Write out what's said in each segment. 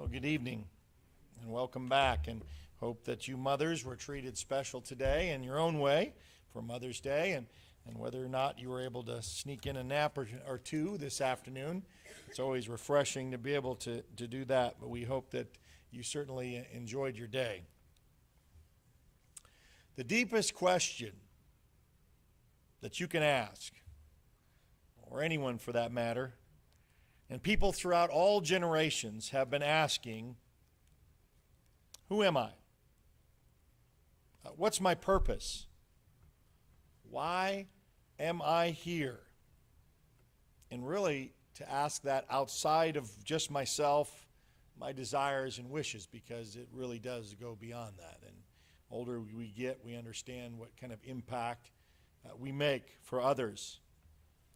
Well, good evening and welcome back, and hope that you mothers were treated special today in your own way for Mother's Day, and whether or not you were able to sneak in a nap or two this afternoon. It's always refreshing to be able to do that, but we hope that you certainly enjoyed your day. The deepest question that you can ask, or anyone for that matter, and people throughout all generations have been asking, who am I? What's my purpose? Why am I here? And really to ask that outside of just myself, my desires and wishes, because it really does go beyond that. And older we get, we understand what kind of impact we make for others.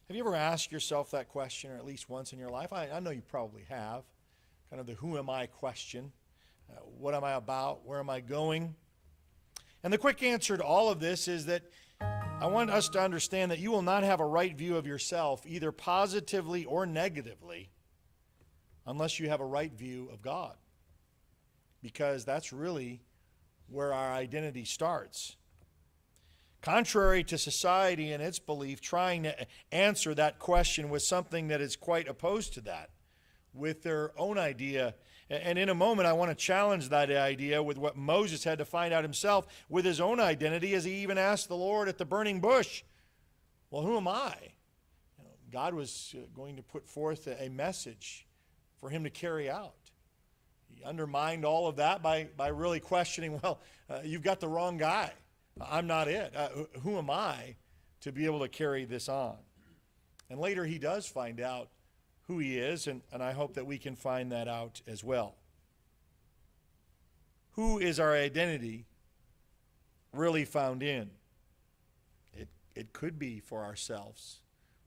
Have you ever asked yourself that question, or at least once in your life? I know you probably have. Kind of the who am I question. What am I about? Where am I going? And the quick answer to all of this is that I want us to understand that you will not have a right view of yourself, either positively or negatively, unless you have a right view of God. Because that's really where our identity starts. Contrary to society and its belief, trying to answer that question with something that is quite opposed to that, with their own idea. And in a moment, I want to challenge that idea with what Moses had to find out himself with his own identity, as he even asked the Lord at the burning bush, well, who am I? God was going to put forth a message for him to carry out. He undermined all of that by really questioning, well, you've got the wrong guy. I'm not it. Who am I to be able to carry this on? And later he does find out who he is, and I hope that we can find that out as well. Who is our identity really found in? It could be for ourselves.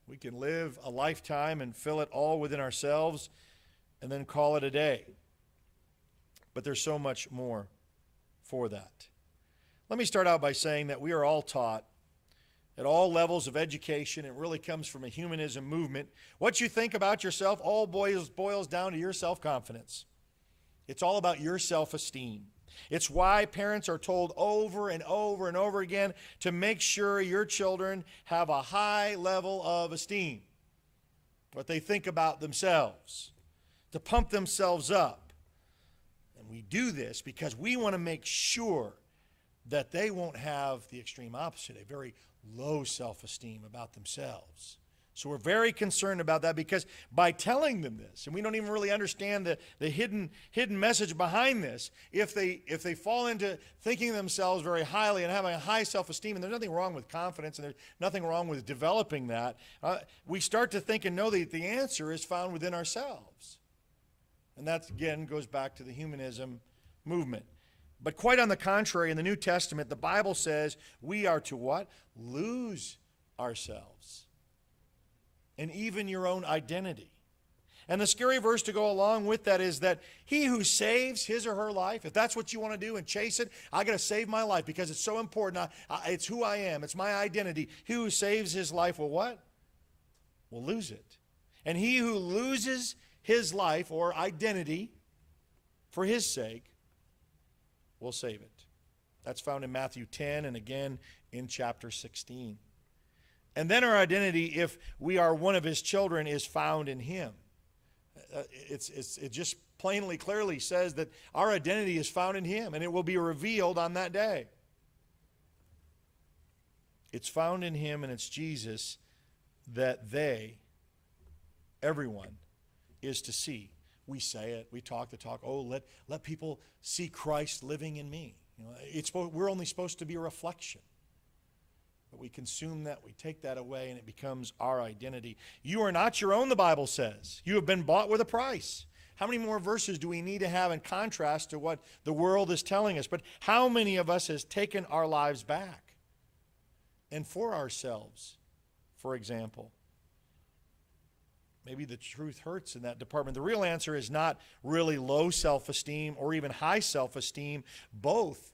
We can live a lifetime and fill it all within ourselves and then call it a day. But there's so much more for that. Let me start out by saying that we are all taught at all levels of education. It really comes from a humanism movement. What you think about yourself all boils down to your self-confidence. It's all about your self-esteem. It's why parents are told over and over and over again to make sure your children have a high level of esteem, what they think about themselves, to pump themselves up. And we do this because we want to make sure that they won't have the extreme opposite, a very low self-esteem about themselves. So we're very concerned about that, because by telling them this, and we don't even really understand the hidden message behind this, if they fall into thinking of themselves very highly and having a high self-esteem, and there's nothing wrong with confidence, and there's nothing wrong with developing that, we start to think and know that the answer is found within ourselves. And that, again, goes back to the humanism movement. But quite on the contrary, in the New Testament, the Bible says we are to what? Lose ourselves. And even your own identity. And the scary verse to go along with that is that he who saves his or her life, if that's what you want to do and chase it, I got to save my life because it's so important. It's who I am. It's my identity. He who saves his life will what? Will lose it. And he who loses his life or identity for his sake will save it. That's found in Matthew 10 and again in chapter 16. And then our identity, if we are one of his children, is found in him. It just plainly, clearly says that our identity is found in him, and it will be revealed on that day. It's found in him, and it's Jesus that everyone, is to see. We say it, we talk the talk. Oh, let people see Christ living in me. We're only supposed to be a reflection. But we consume that, we take that away, and it becomes our identity. You are not your own, the Bible says. You have been bought with a price. How many more verses do we need to have in contrast to what the world is telling us? But how many of us has taken our lives back? And for ourselves, for example. Maybe the truth hurts in that department. The real answer is not really low self-esteem or even high self-esteem. Both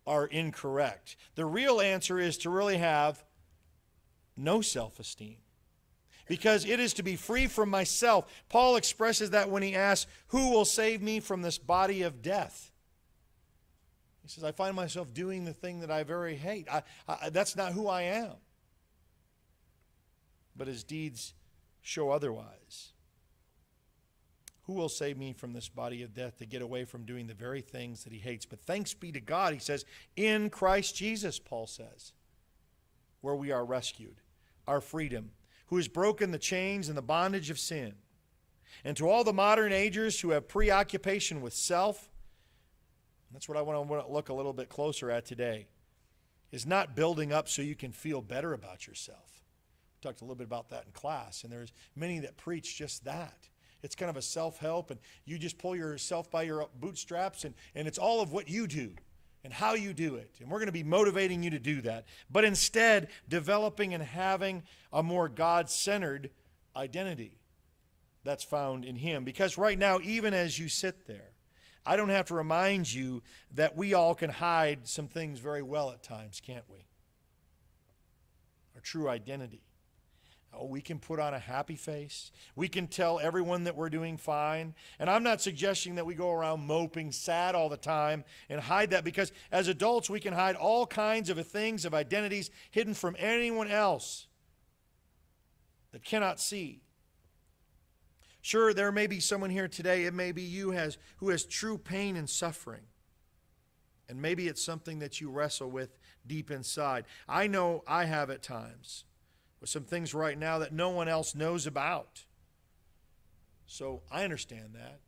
are incorrect. The real answer is to really have no self-esteem. because it is to be free from myself. Paul expresses that when he asks, who will save me from this body of death? He says, I find myself doing the thing that I very hate. That's not who I am. But his deeds show otherwise. Who will save me from this body of death, to get away from doing the very things that he hates? But thanks be to God, he says, in Christ Jesus, Paul says, where we are rescued, our freedom, who has broken the chains and the bondage of sin. And to all the modern agers who have preoccupation with self, that's what I want to look a little bit closer at today, is not building up so you can feel better about yourself. We talked a little bit about that in class, and there's many that preach just that. It's kind of a self-help, and you just pull yourself by your bootstraps, and it's all of what you do and how you do it. And we're going to be motivating you to do that. But instead, developing and having a more God-centered identity that's found in him. Because right now, even as you sit there, I don't have to remind you that we all can hide some things very well at times, can't we? Our true identity. Oh, we can put on a happy face. We can tell everyone that we're doing fine. And I'm not suggesting that we go around moping sad all the time and hide that, because as adults we can hide all kinds of things, of identities hidden from anyone else that cannot see. Sure, there may be someone here today, it may be you who has true pain and suffering. And maybe it's something that you wrestle with deep inside. I know I have at times, with some things right now that no one else knows about. So I understand that.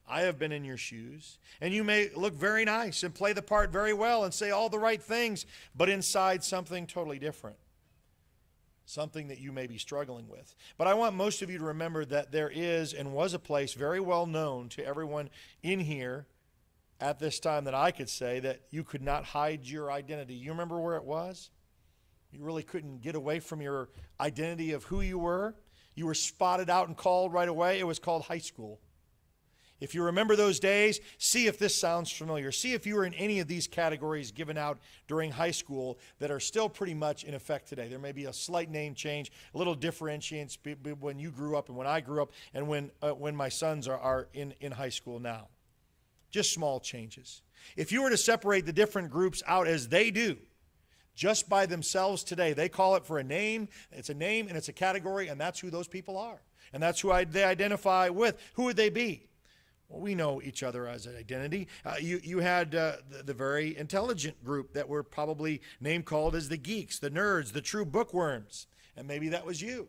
I have been in your shoes. And you may look very nice and play the part very well and say all the right things, but inside something totally different. Something that you may be struggling with. But I want most of you to remember that there is and was a place very well known to everyone in here at this time that I could say that you could not hide your identity. You remember where it was? You really couldn't get away from your identity of who you were. You were spotted out and called right away. It was called high school. If you remember those days, see if this sounds familiar. See if you were in any of these categories given out during high school that are still pretty much in effect today. There may be a slight name change, a little differentiation when you grew up and when I grew up and when my sons are in high school now. Just small changes. If you were to separate the different groups out as they do, just by themselves today, they call it for a name. It's a name and it's a category, and that's who those people are. And that's who they identify with. Who would they be? Well, we know each other as an identity. You had the very intelligent group that were probably name-called as the geeks, the nerds, the true bookworms. And maybe that was you.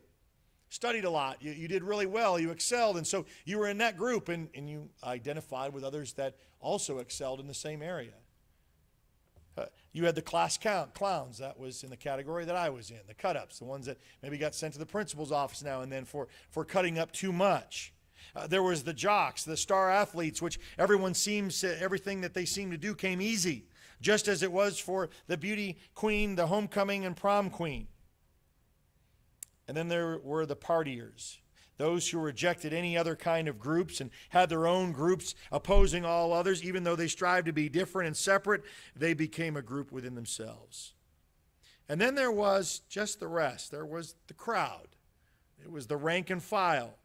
Studied a lot. You did really well. You excelled. And so you were in that group, and you identified with others that also excelled in the same area. You had the class clowns. That was in the category that I was in. The cut-ups, the ones that maybe got sent to the principal's office now and then for cutting up too much. There was the jocks, the star athletes, which everything that they seemed to do came easy, just as it was for the beauty queen, the homecoming and prom queen. And then there were the partiers, those who rejected any other kind of groups and had their own groups opposing all others. Even though they strived to be different and separate, they became a group within themselves. And then there was just the rest. There was the crowd. It was the rank and file.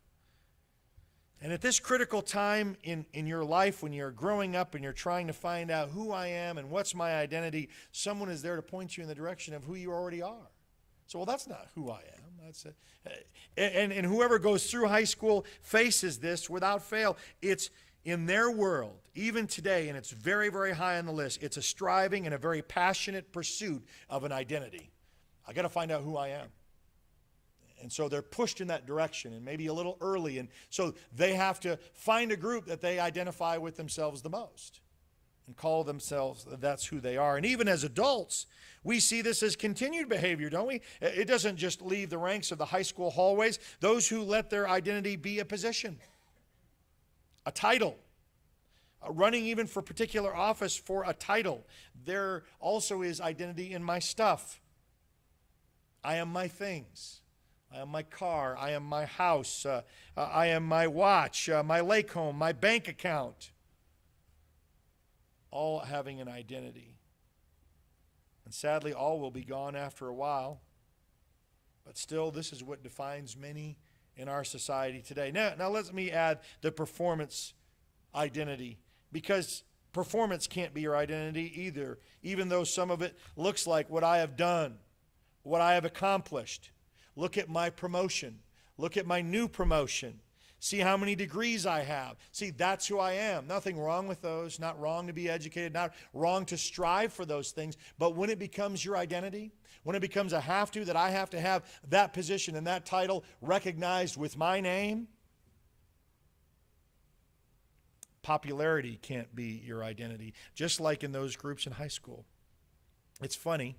And at this critical time in your life, when you're growing up and you're trying to find out who I am and what's my identity, someone is there to point you in the direction of who you already are. So, well, that's not who I am. That's it. And whoever goes through high school faces this without fail. It's in their world, even today, and it's very, very high on the list. It's a striving and a very passionate pursuit of an identity. I got to find out who I am. And so they're pushed in that direction, and maybe a little early. And so they have to find a group that they identify with themselves the most and call themselves, that's who they are. And even as adults, we see this as continued behavior, don't we? It doesn't just leave the ranks of the high school hallways. Those who let their identity be a position, a title, running even for particular office for a title. There also is identity in my stuff. I am my things. I am my car, I am my house, I am my watch, my lake home, my bank account. All having an identity. And sadly, all will be gone after a while. But still, this is what defines many in our society today. Now let me add the performance identity, because performance can't be your identity either, even though some of it looks like what I have done, what I have accomplished. Look at my promotion. Look at my new promotion. See how many degrees I have. See, that's who I am. Nothing wrong with those. Not wrong to be educated. Not wrong to strive for those things. But when it becomes your identity, when it becomes a have to, that I have to have that position and that title recognized with my name, popularity can't be your identity. Just like in those groups in high school. It's funny.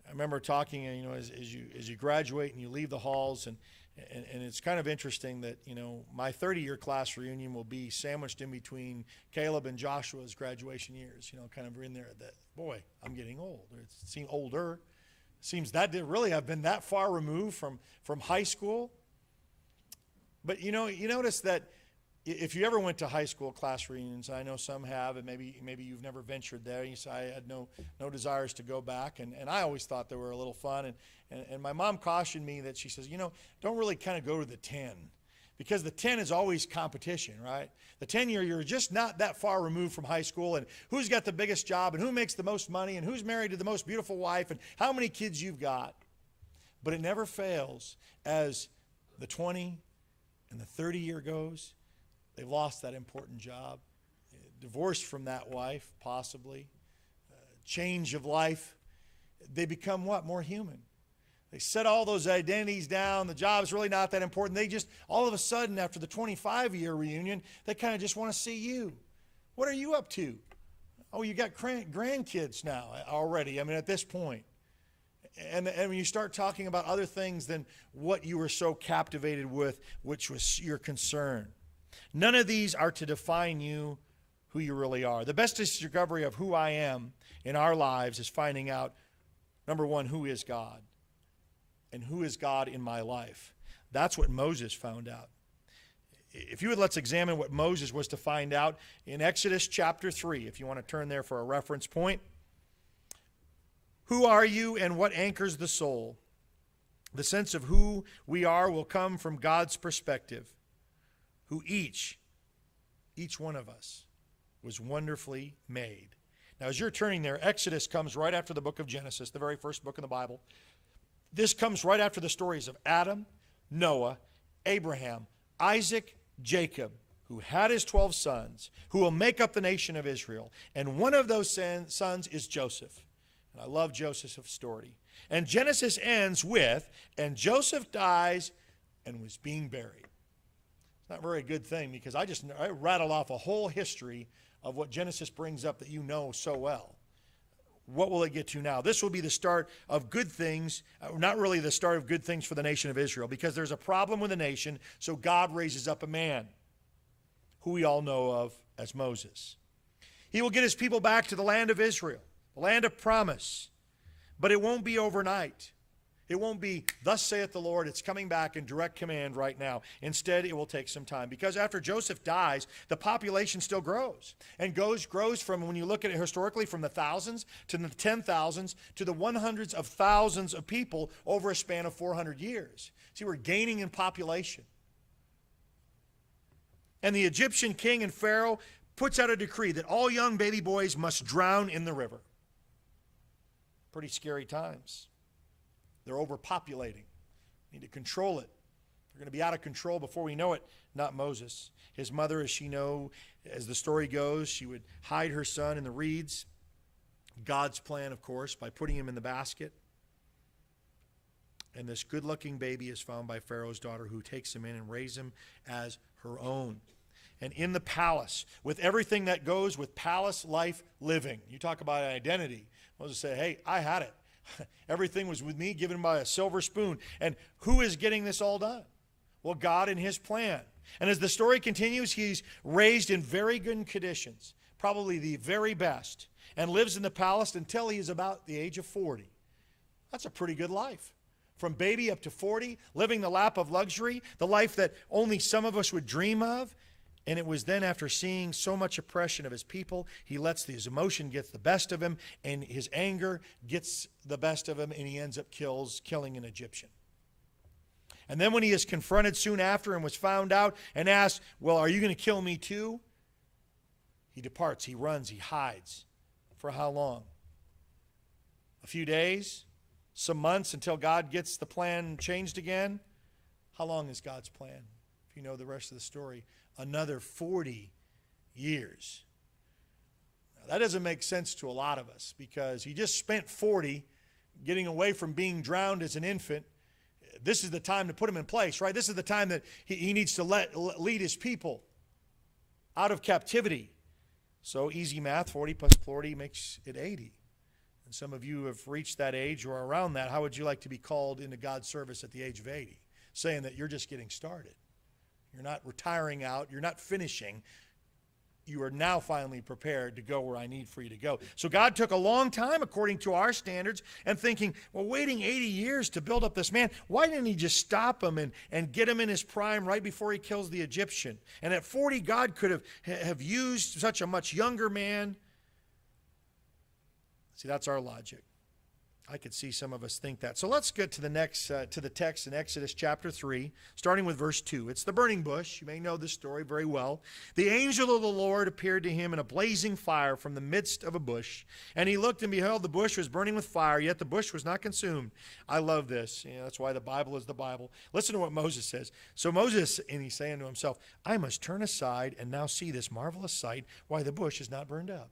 I remember talking, as you graduate and you leave the halls, and it's kind of interesting that, my 30-year class reunion will be sandwiched in between Caleb and Joshua's graduation years, kind of in there. That, boy, I'm getting old. It seems older. It seems that didn't really have been that far removed from high school. But, you notice that if you ever went to high school class reunions, I know some have, and maybe you've never ventured there. You say, I had no desires to go back, and I always thought they were a little fun. And my mom cautioned me that she says, don't really kind of go to the 10, because the 10 is always competition, right? The 10-year, you're just not that far removed from high school, and who's got the biggest job, and who makes the most money, and who's married to the most beautiful wife, and how many kids you've got. But it never fails as the 20 and the 30-year goes. They've lost that important job, divorced from that wife, possibly, change of life. They become what? More human. They set all those identities down. The job's really not that important. They just, all of a sudden, after the 25-year reunion, they kind of just want to see you. What are you up to? Oh, you got grandkids now already, at this point. And when you start talking about other things than what you were so captivated with, which was your concern. None of these are to define you, who you really are. The best discovery of who I am in our lives is finding out, number one, who is God, and who is God in my life. That's what Moses found out. If you would, let's examine what Moses was to find out in Exodus chapter 3, if you want to turn there for a reference point. Who are you and what anchors the soul? The sense of who we are will come from God's perspective, who each one of us was wonderfully made. Now, as you're turning there, Exodus comes right after the book of Genesis, the very first book in the Bible. This comes right after the stories of Adam, Noah, Abraham, Isaac, Jacob, who had his 12 sons, who will make up the nation of Israel. And one of those sons is Joseph. And I love Joseph's story. And Genesis ends with, and Joseph dies and was being buried. Not a very good thing, because I rattled off a whole history of what Genesis brings up that you know so well. What will it get to now? This will be the start of good things, not really the start of good things for the nation of Israel, because there's a problem with the nation, so God raises up a man who we all know of as Moses. He will get his people back to the land of Israel, the land of promise, but it won't be overnight. It won't be, thus saith the Lord, it's coming back in direct command right now. Instead, it will take some time. Because after Joseph dies, the population still grows. And grows from, when you look at it historically, from the thousands to the 10,000s to the 100s of thousands of people over a span of 400 years. See, we're gaining in population. And the Egyptian king and Pharaoh puts out a decree that all young baby boys must drown in the river. Pretty scary times. They're overpopulating. Need to control it. They're going to be out of control before we know it. Not Moses. His mother, as the story goes, she would hide her son in the reeds. God's plan, of course, by putting him in the basket. And this good-looking baby is found by Pharaoh's daughter, who takes him in and raises him as her own. And in the palace, with everything that goes with palace life living. You talk about identity. Moses said, hey, I had it. Everything was with me, given by a silver spoon. And who is getting this all done? Well, God in his plan. And as the story continues, he's raised in very good conditions, probably the very best, and lives in the palace until he is about the age of 40. That's a pretty good life. From baby up to 40, living the lap of luxury, the life that only some of us would dream of. And it was then after seeing so much oppression of his people, he lets his emotion get the best of him, and his anger gets the best of him, and he ends up killing an Egyptian. And then when he is confronted soon after and was found out and asked, well, are you going to kill me too? He departs, he runs, he hides. For how long? A few days? Some months until God gets the plan changed again? How long is God's plan? If you know the rest of the story, another 40 years. Now, that doesn't make sense to a lot of us because he just spent 40 getting away from being drowned as an infant. This is the time to put him in place, right? This is the time that he needs to lead his people out of captivity. So easy math, 40 plus 40 makes it 80. And some of you have reached that age or around that. How would you like to be called into God's service at the age of 80? Saying that you're just getting started. You're not retiring out. You're not finishing. You are now finally prepared to go where I need for you to go. So God took a long time according to our standards and thinking, well, waiting 80 years to build up this man, why didn't he just stop him and get him in his prime right before he kills the Egyptian? And at 40, God could have used such a much younger man. See, that's our logic. I could see some of us think that. So let's get to the next to the text in Exodus chapter 3, starting with verse 2. It's the burning bush. You may know this story very well. The angel of the Lord appeared to him in a blazing fire from the midst of a bush. And he looked, and beheld, the bush was burning with fire, yet the bush was not consumed. I love this. You know, that's why the Bible is the Bible. Listen to what Moses says. So Moses, and he's saying to himself, I must turn aside and now see this marvelous sight, why the bush is not burned up.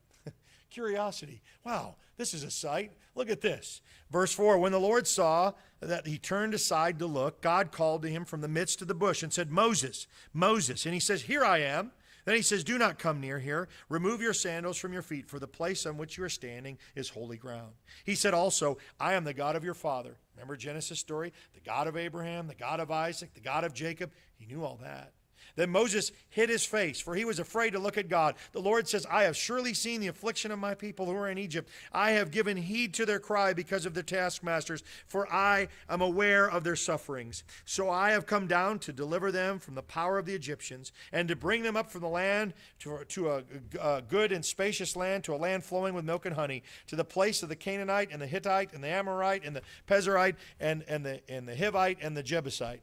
Curiosity. Wow, this is a sight. Look at this. Verse 4, when the Lord saw that he turned aside to look, God called to him from the midst of the bush and said, Moses, Moses. And he says, here I am. Then he says, do not come near here. Remove your sandals from your feet, for the place on which you are standing is holy ground. He said also, I am the God of your father. Remember Genesis story? The God of Abraham, the God of Isaac, the God of Jacob. He knew all that. Then Moses hid his face, for he was afraid to look at God. The Lord says, I have surely seen the affliction of my people who are in Egypt. I have given heed to their cry because of their taskmasters, for I am aware of their sufferings. So I have come down to deliver them from the power of the Egyptians, and to bring them up from the land to a good and spacious land, to a land flowing with milk and honey, to the place of the Canaanite and the Hittite and the Amorite and the Pezerite and the Hivite and the Jebusite.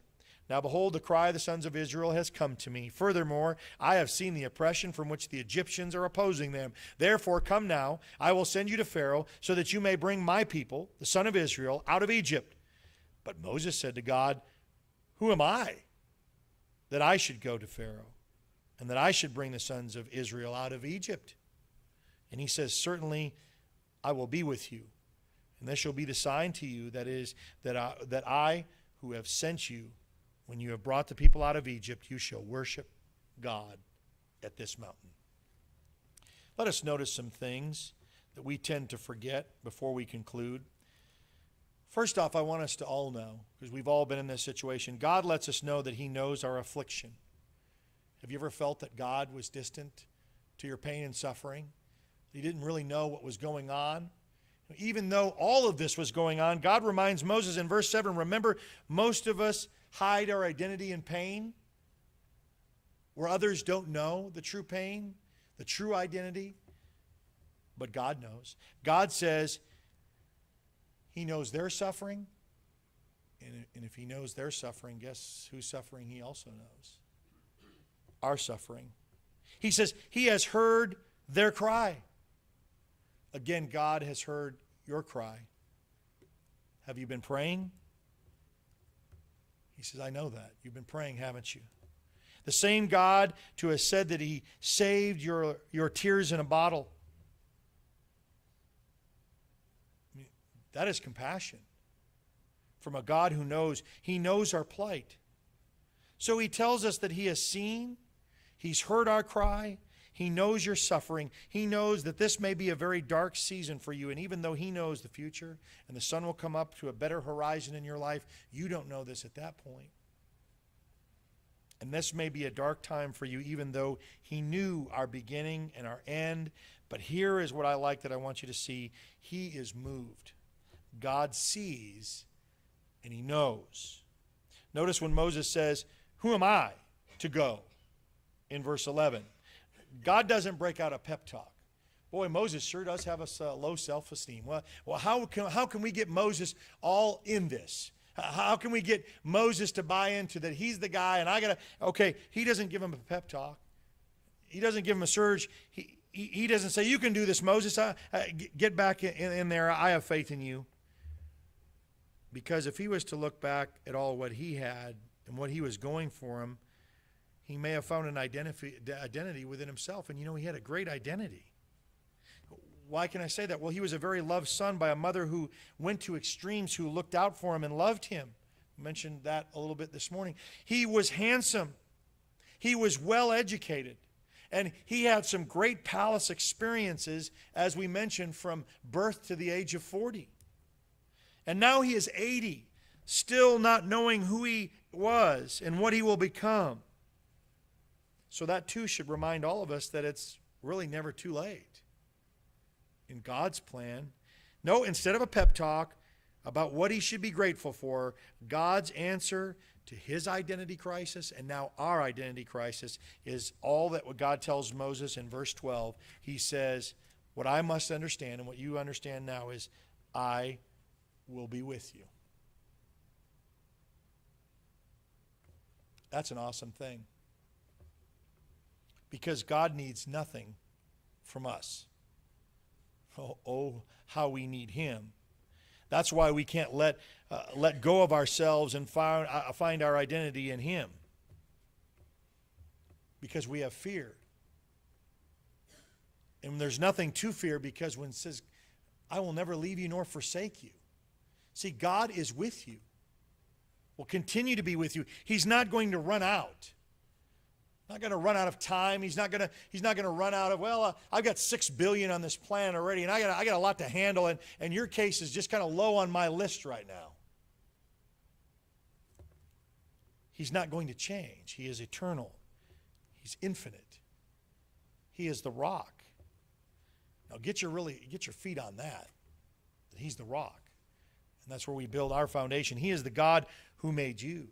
Now behold, the cry of the sons of Israel has come to me. Furthermore, I have seen the oppression from which the Egyptians are opposing them. Therefore, come now, I will send you to Pharaoh, so that you may bring my people, the son of Israel, out of Egypt. But Moses said to God, who am I, that I should go to Pharaoh, and that I should bring the sons of Israel out of Egypt? And he says, certainly I will be with you, and this shall be the sign to you, that is, that I who have sent you, when you have brought the people out of Egypt, you shall worship God at this mountain. Let us notice some things that we tend to forget before we conclude. First off, I want us to all know, because we've all been in this situation, God lets us know that he knows our affliction. Have you ever felt that God was distant to your pain and suffering? He didn't really know what was going on? Even though all of this was going on, God reminds Moses in verse 7, remember, most of us hide our identity in pain, where others don't know the true pain, the true identity, but God knows. God says he knows their suffering, and if he knows their suffering, guess whose suffering he also knows? Our suffering. He says he has heard their cry. Again, God has heard your cry. Have you been praying? He says, I know that. You've been praying, haven't you? The same God who has said that he saved your tears in a bottle. That is compassion from a God who knows. He knows our plight. So he tells us that he has seen, he's heard our cry, he knows your suffering. He knows that this may be a very dark season for you. And even though he knows the future and the sun will come up to a better horizon in your life, you don't know this at that point. And this may be a dark time for you, even though he knew our beginning and our end. But here is what I like that I want you to see. He is moved. God sees and he knows. Notice when Moses says, who am I to go in verse 11. God doesn't break out a pep talk. Boy, Moses sure does have a low self-esteem. Well, how can we get Moses all in this? How can we get Moses to buy into that he's the guy and I got to, okay, he doesn't give him a pep talk. He doesn't give him a surge. He doesn't say, you can do this, Moses. Get back in there. I have faith in you. Because if he was to look back at all what he had and what he was going for him, he may have found an identity within himself. And he had a great identity. Why can I say that? Well, he was a very loved son by a mother who went to extremes, who looked out for him and loved him. I mentioned that a little bit this morning. He was handsome. He was well educated. And he had some great palace experiences, as we mentioned, from birth to the age of 40. And now he is 80, still not knowing who he was and what he will become. So that too should remind all of us that it's really never too late. In God's plan, no, instead of a pep talk about what he should be grateful for, God's answer to his identity crisis and now our identity crisis is all that what God tells Moses in verse 12. He says, what I must understand and what you understand now is, I will be with you. That's an awesome thing. Because God needs nothing from us. Oh, how we need him. That's why we can't let go of ourselves and find our identity in him. Because we have fear. And there's nothing to fear, because when it says, I will never leave you nor forsake you. See, God is with you. Will continue to be with you. He's not going to run out. Not going to run out of time. He's not going to run out of, I've got 6 billion on this plan already, and I got a lot to handle, and your case is just kind of low on my list right now. He's not going to change. He is eternal. He's infinite. He is the rock. Now get your feet on that. He's the rock. And that's where we build our foundation. He is the God who made you.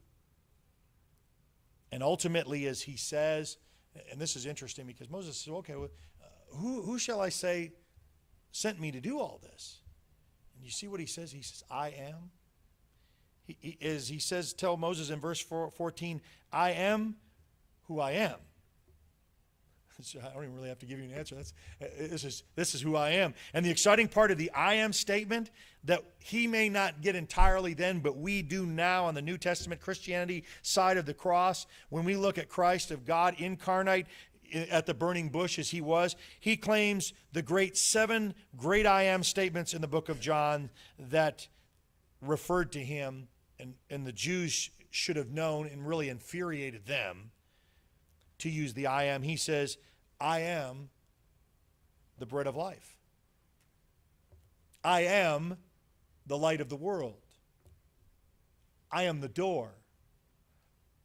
And ultimately, as he says, and this is interesting because Moses says, okay, who shall I say sent me to do all this? And you see what he says? He says, I am. He says, tell Moses in verse 14, I am who I am. So I don't even really have to give you an answer. This is who I am. And the exciting part of the I am statement that he may not get entirely then, but we do now on the New Testament Christianity side of the cross. When we look at Christ of God incarnate at the burning bush as he was, he claims the 7 great I am statements in the book of John that referred to him, and the Jews should have known and really infuriated them to use the I am. He says, I am the bread of life. I am the light of the world. I am the door.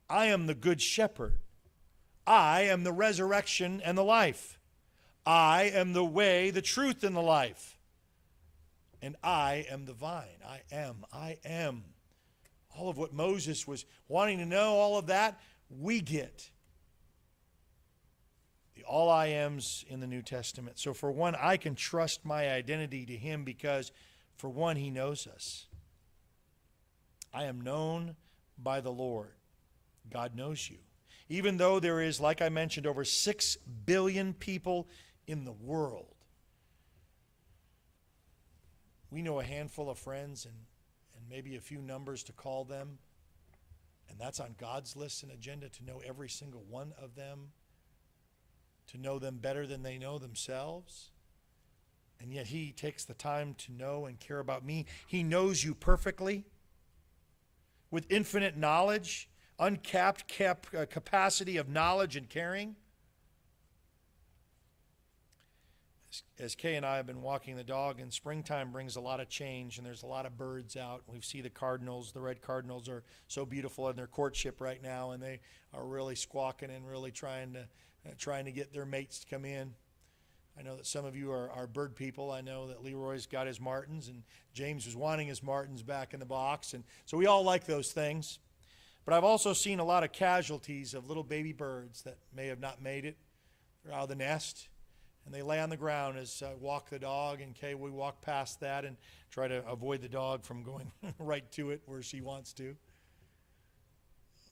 I am the good shepherd. I am the resurrection and the life. I am the way, the truth, and the life. And I am the vine. I am. All of what Moses was wanting to know, all of that, we get. The all I ams in the New Testament. So for one, I can trust my identity to him because, for one, he knows us. I am known by the Lord. God knows you. Even though there is, like I mentioned, over 6 billion people in the world. We know a handful of friends and maybe a few numbers to call them. And that's on God's list and agenda, to know every single one of them, to know them better than they know themselves. And yet he takes the time to know and care about me. He knows you perfectly with infinite knowledge, uncapped capacity of knowledge and caring. As Kay and I have been walking the dog, and springtime brings a lot of change, and there's a lot of birds out. We see the cardinals. The red cardinals are so beautiful in their courtship right now, and they are really squawking and really trying to get their mates to come in. I know that some of you are bird people. I know that Leroy's got his martins, and James was wanting his martins back in the box, and so we all like those things. But I've also seen a lot of casualties of little baby birds that may have not made it. They're out of the nest, and they lay on the ground as I walk the dog, and Kay, we walk past that and try to avoid the dog from going right to it where she wants to.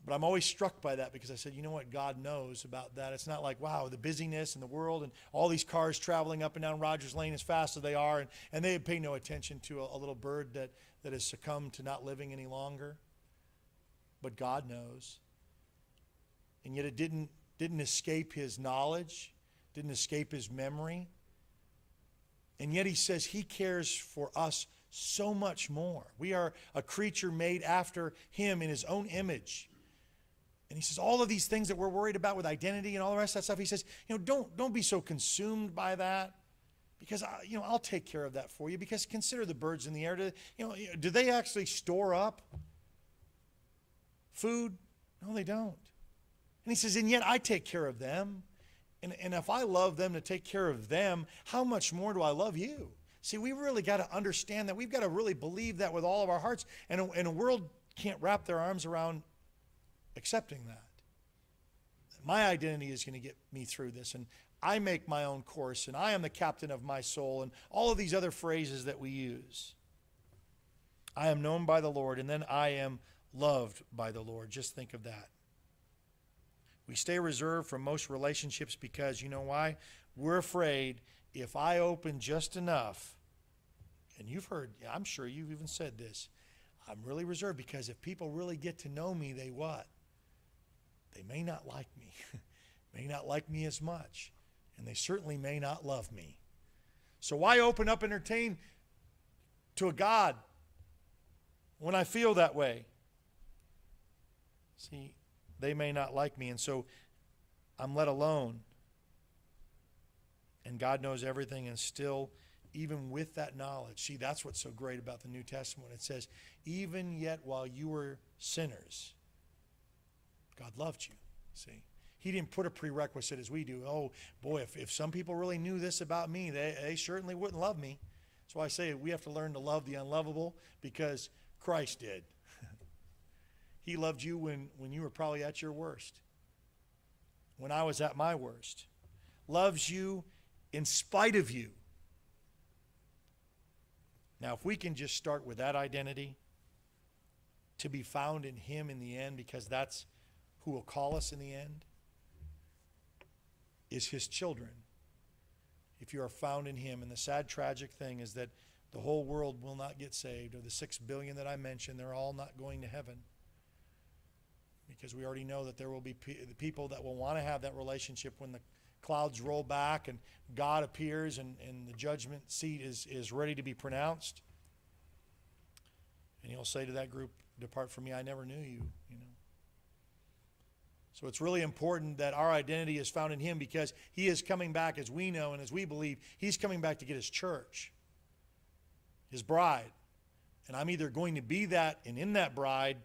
But I'm always struck by that because I said, you know what, God knows about that. It's not like, wow, the busyness in the world and all these cars traveling up and down Rogers Lane as fast as they are, and they pay no attention to a little bird that has succumbed to not living any longer. But God knows. And yet it didn't escape his knowledge, didn't escape his memory. And yet he says he cares for us so much more. We are a creature made after him in his own image. And he says all of these things that we're worried about with identity and all the rest of that stuff, he says, don't be so consumed by that, because I'll take care of that for you. Because consider the birds in the air. Do they actually store up food? No, they don't. And he says, and yet I take care of them. And if I love them to take care of them, how much more do I love you? See, we really got to understand that. We've got to really believe that with all of our hearts. And a world can't wrap their arms around accepting that. My identity is going to get me through this, and I make my own course, and I am the captain of my soul, and all of these other phrases that we use. I am known by the Lord, and then I am loved by the Lord. Just think of that. We stay reserved from most relationships because, you know why? We're afraid if I open just enough, and you've heard, I'm sure you've even said this, I'm really reserved because if people really get to know me, they what? They may not like me, may not like me as much, and they certainly may not love me. So why open up and entertain to a God when I feel that way? See, they may not like me, and so I'm let alone. And God knows everything, and still, even with that knowledge, see, that's what's so great about the New Testament. It says, even yet while you were sinners, God loved you. See, he didn't put a prerequisite as we do. Oh, boy, if some people really knew this about me, they certainly wouldn't love me. That's why I say we have to learn to love the unlovable, because Christ did. He loved you when you were probably at your worst, when I was at my worst. Loves you in spite of you. Now, if we can just start with that identity, to be found in him in the end, because that's who will call us in the end, is his children. If you are found in him. And the sad, tragic thing is that the whole world will not get saved, or the 6 billion that I mentioned, they're all not going to heaven. Because we already know that there will be the people that will want to have that relationship when the clouds roll back and God appears and the judgment seat is ready to be pronounced. And he'll say to that group, depart from me, I never knew you. So it's really important that our identity is found in him, because he is coming back, as we know and as we believe. He's coming back to get his church, his bride. And I'm either going to be that and in that bride,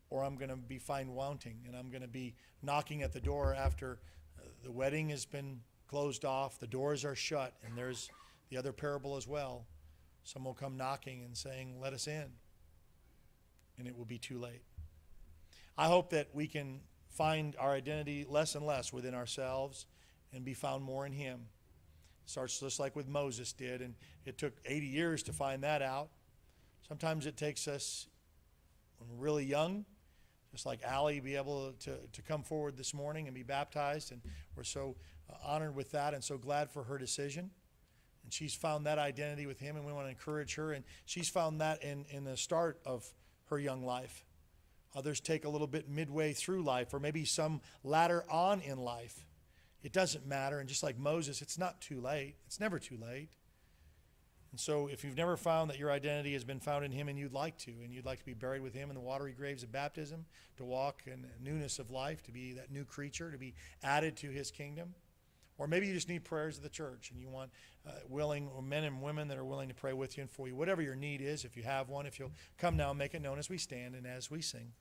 or I'm going to be found wanting, and I'm going to be knocking at the door after the wedding has been closed off, the doors are shut, and there's the other parable as well. Some will come knocking and saying, let us in, and it will be too late. I hope that we can find our identity less and less within ourselves and be found more in him. It starts just like with Moses did, and it took 80 years to find that out. Sometimes it takes us when we're really young, just like Allie, be able to come forward this morning and be baptized, and we're so honored with that and so glad for her decision. And she's found that identity with him, and we want to encourage her, and she's found that in the start of her young life. Others take a little bit midway through life, or maybe some latter on in life. It doesn't matter, and just like Moses, it's not too late. It's never too late. And so if you've never found that your identity has been found in him, and you'd like to be buried with him in the watery graves of baptism, to walk in newness of life, to be that new creature, to be added to his kingdom, or maybe you just need prayers of the church and you want willing men and women that are willing to pray with you and for you. Whatever your need is, if you have one, if you'll come now and make it known as we stand and as we sing.